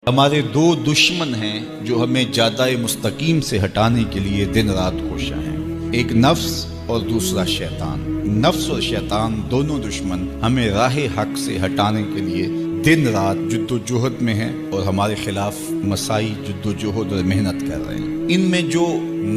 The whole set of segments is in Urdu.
ہمارے دو دشمن ہیں جو ہمیں جادہ مستقیم سے ہٹانے کے لیے دن رات کوشاں ہیں، ایک نفس اور دوسرا شیطان۔ نفس اور شیطان دونوں دشمن ہمیں راہ حق سے ہٹانے کے لیے دن رات جد و جہد میں ہیں اور ہمارے خلاف مساعی جد و جہد اور محنت کر رہے ہیں۔ ان میں جو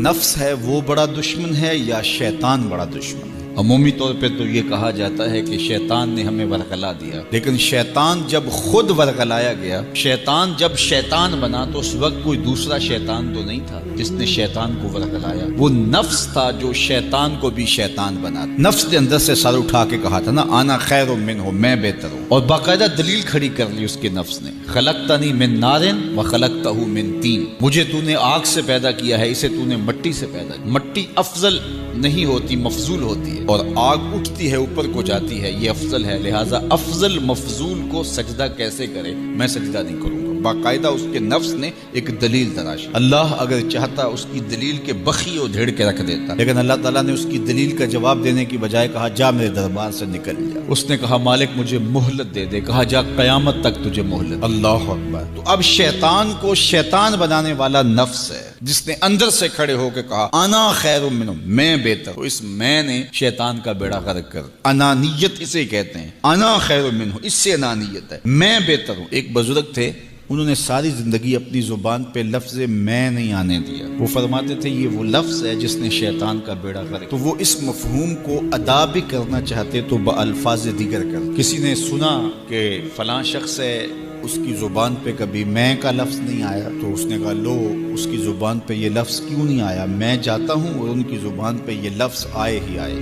نفس ہے وہ بڑا دشمن ہے یا شیطان بڑا دشمن ہے؟ عمومی طور پہ تو یہ کہا جاتا ہے کہ شیطان نے ہمیں ورغلا دیا، لیکن شیطان جب خود ورغلایا گیا، شیطان جب شیطان بنا تو اس وقت کوئی دوسرا شیطان تو نہیں تھا جس نے شیطان کو ورغلایا، وہ نفس تھا جو شیطان کو بھی شیطان بنا۔ نفس نے اندر سے سر اٹھا کے کہا تھا نا، آنا خیر منہ، میں بہتر ہوں، اور باقاعدہ دلیل کھڑی کر لی اس کے نفس نے، خلقتنی من نار وخلقتہ من طین، مجھے تو نے آگ سے پیدا کیا ہے، اسے تو نے مٹی سے پیدا کیا۔ مٹی افضل نہیں ہوتی، مفضول ہوتی ہے، اور آگ اٹھتی ہے اوپر کو جاتی ہے، یہ افضل ہے، لہٰذا افضل مفضول کو سجدہ کیسے کرے؟ میں سجدہ نہیں کروں گا۔ باقاعدہ اس کے نفس نے ایک دلیل تراشی۔ اللہ اگر چاہتا اس کی دلیل کے بخی اور دھیڑ کے رکھ دیتا، لیکن اللہ تعالیٰ نے اس کی دلیل کا جواب دینے کی بجائے کہا جا میرے دربار سے نکل جا۔ اس نے کہا مالک مجھے مہلت دے دے، کہا جا قیامت تک تجھے مہلت۔ اللہ اکبر۔ تو اب شیطان کو شیطان بنانے والا نفس ہے جس نے اندر سے کھڑے ہو کے کہا انا خیر منہ، میں بہتر ہوں۔ اس میں نے شیطان کا بیڑا غرق کر، انانیت اسے کہتے ہیں، انا خیر منہ، اس سے انانیت ہے، میں بہتر ہوں۔ ایک بزرگ تھے، انہوں نے ساری زندگی اپنی زبان پہ لفظ میں نہیں آنے دیا۔ وہ فرماتے تھے یہ وہ لفظ ہے جس نے شیطان کا بیڑا غرق۔ تو وہ اس مفہوم کو ادا بھی کرنا چاہتے تو بالفاظ دیگر کر۔ کسی نے سنا کہ فلاں شخص ہے، اس کی زبان پہ کبھی میں کا لفظ نہیں آیا، تو اس نے کہا لو اس کی زبان پہ یہ لفظ کیوں نہیں آیا؟ میں جاتا ہوں اور ان کی زبان پہ یہ لفظ آئے ہی آئے۔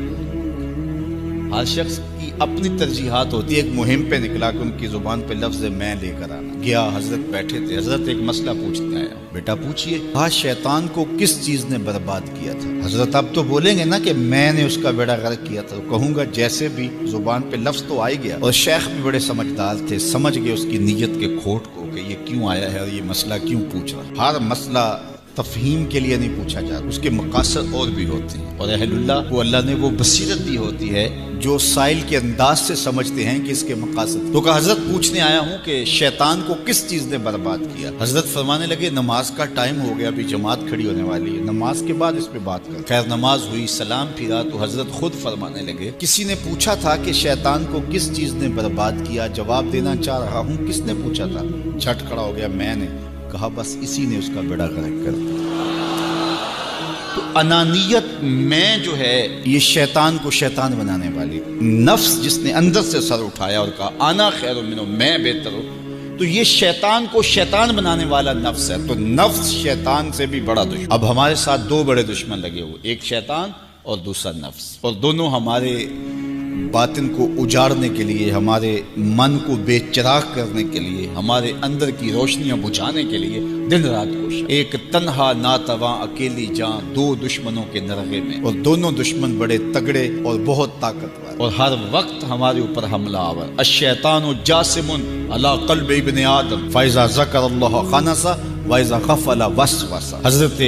ہر شخص کی اپنی ترجیحات ہوتی ہے۔ ایک مہم پہ نکلا کہ ان کی زبان پہ لفظ میں لے کر آنا۔ گیا، حضرت بیٹھے تھے، حضرت ایک مسئلہ پوچھتے ہیں، بیٹا پوچھئے۔ کہا شیطان کو کس چیز نے برباد کیا تھا؟ حضرت اب تو بولیں گے نا کہ میں نے اس کا بیڑا غرق کیا تھا، کہوں گا جیسے بھی زبان پہ لفظ تو آ گیا۔ اور شیخ بھی بڑے سمجھدار تھے، سمجھ گئے اس کی نیت کے کھوٹ کو کہ یہ کیوں آیا ہے اور یہ مسئلہ کیوں پوچھ رہا۔ ہر مسئلہ تفہیم کے لیے نہیں پوچھا جاتا، اس کے مقاصد اور بھی ہوتے ہیں، اور اہل اللہ کو اللہ نے وہ بصیرت دی ہوتی ہے جو سائل کے انداز سے سمجھتے ہیں کہ اس کے مقاصد۔ تو کہا حضرت پوچھنے آیا ہوں کہ شیطان کو کس چیز نے برباد کیا؟ حضرت فرمانے لگے نماز کا ٹائم ہو گیا، ابھی جماعت کھڑی ہونے والی ہے، نماز کے بعد اس پہ بات کر۔ خیر نماز ہوئی، سلام پھرا تو حضرت خود فرمانے لگے کسی نے پوچھا تھا کہ شیطان کو کس چیز نے برباد کیا؟ جواب دینا چاہ رہا ہوں، کس نے پوچھا تھا؟ جھٹ کھڑا ہو گیا میں نے۔ کہا بس اسی نے اس کا بیڑا غرق کر دیا۔ تو انانیت میں جو ہے یہ شیطان کو شیطان بنانے والی، نفس جس نے اندر سے سر اٹھایا اور کہا انا خیر منہ، میں بہتر ہوں، تو یہ شیطان کو شیطان بنانے والا نفس ہے۔ تو نفس شیطان سے بھی بڑا دشمن۔ اب ہمارے ساتھ دو بڑے دشمن لگے ہوئے، ایک شیطان اور دوسرا نفس، اور دونوں ہمارے باطن کو اجاڑنے کے لیے، ہمارے من کو بے چراغ کرنے کے لیے، ہمارے اندر کی روشنیاں بجھانے کے لیے دن رات کوشاں۔ ایک تنہا ناتواں اکیلی جان، دو دشمنوں کے نرغے میں، اور دونوں دشمن بڑے تگڑے اور بہت طاقتور، اور ہر وقت ہمارے اوپر حملہ آور۔ الشیطان جاسم علی قلب ابن آدم فاذا ذکر اللہ خنس واذا غفل وسوس۔ حضرت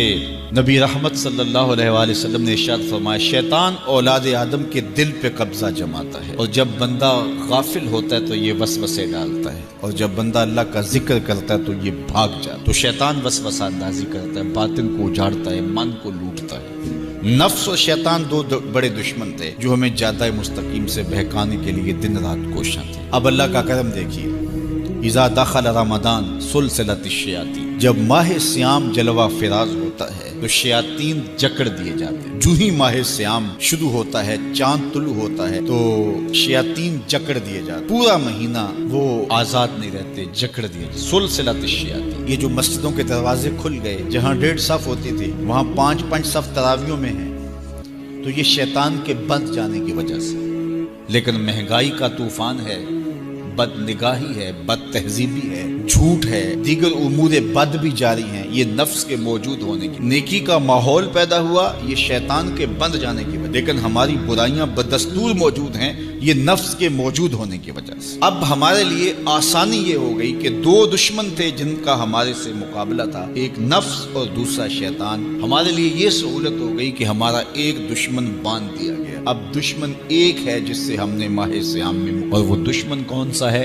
نبی رحمت صلی اللہ علیہ وآلہ وسلم نے ارشاد فرمایا شیطان اولاد آدم کے دل پہ قبضہ جماتا ہے، اور جب بندہ غافل ہوتا ہے تو یہ وسوسے ڈالتا ہے، اور جب بندہ اللہ کا ذکر کرتا ہے تو یہ بھاگ جاتا ہے۔ تو شیطان وسوسہ اندازی کرتا ہے، باطن کو اجاڑتا ہے، من کو لوٹتا ہے۔ نفس اور شیطان دو بڑے دشمن تھے جو ہمیں جادہ مستقیم سے بہکانے کے لیے دن رات کوشاں تھے۔ اب اللہ کا کرم دیکھیے، اذا دخل رمضان سلسلۃ الشیاطین، جب ماہ سیام جلوہ فراز ہوتا ہے تو شیاطین جکڑ دیے جاتے ہیں۔ جو ہی ماہ سیام شروع ہوتا ہے، چاند طلوع ہوتا ہے تو شیاطین جکڑ دیے جاتے ہیں۔ پورا مہینہ وہ آزاد نہیں رہتے، جکڑ دیے جاتے۔ سلسلۃ الشیاطین، یہ جو مسجدوں کے دروازے کھل گئے، جہاں 1.5 صف ہوتی تھی وہاں 5 صف تراویحوں میں ہیں، تو یہ شیطان کے بند جانے کی وجہ سے۔ لیکن مہنگائی کا طوفان ہے، بد نگاہی ہے، بد تہذیبی ہے، جھوٹ ہے، دیگر امور بد بھی جاری ہیں، یہ نفس کے موجود ہونے کی۔ نیکی کا ماحول پیدا ہوا یہ شیطان کے بند جانے کی وجہ، لیکن ہماری برائیاں بدستور موجود ہیں یہ نفس کے موجود ہونے کی وجہ سے۔ اب ہمارے لیے آسانی یہ ہو گئی کہ دو دشمن تھے جن کا ہمارے سے مقابلہ تھا، ایک نفس اور دوسرا شیطان۔ ہمارے لیے یہ سہولت ہو گئی کہ ہمارا ایک دشمن باندھ دیا گیا۔ اب دشمن ایک ہے جس سے ہم نے ماہ سیام میں، اور وہ دشمن کون سا ہے؟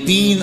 3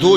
2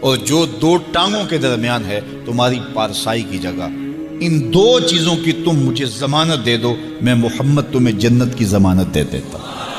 اور جو دو ٹانگوں کے درمیان ہے تمہاری پارسائی کی جگہ، ان دو چیزوں کی تم مجھے ضمانت دے دو، میں محمد تمہیں جنت کی ضمانت دے دیتا ہوں۔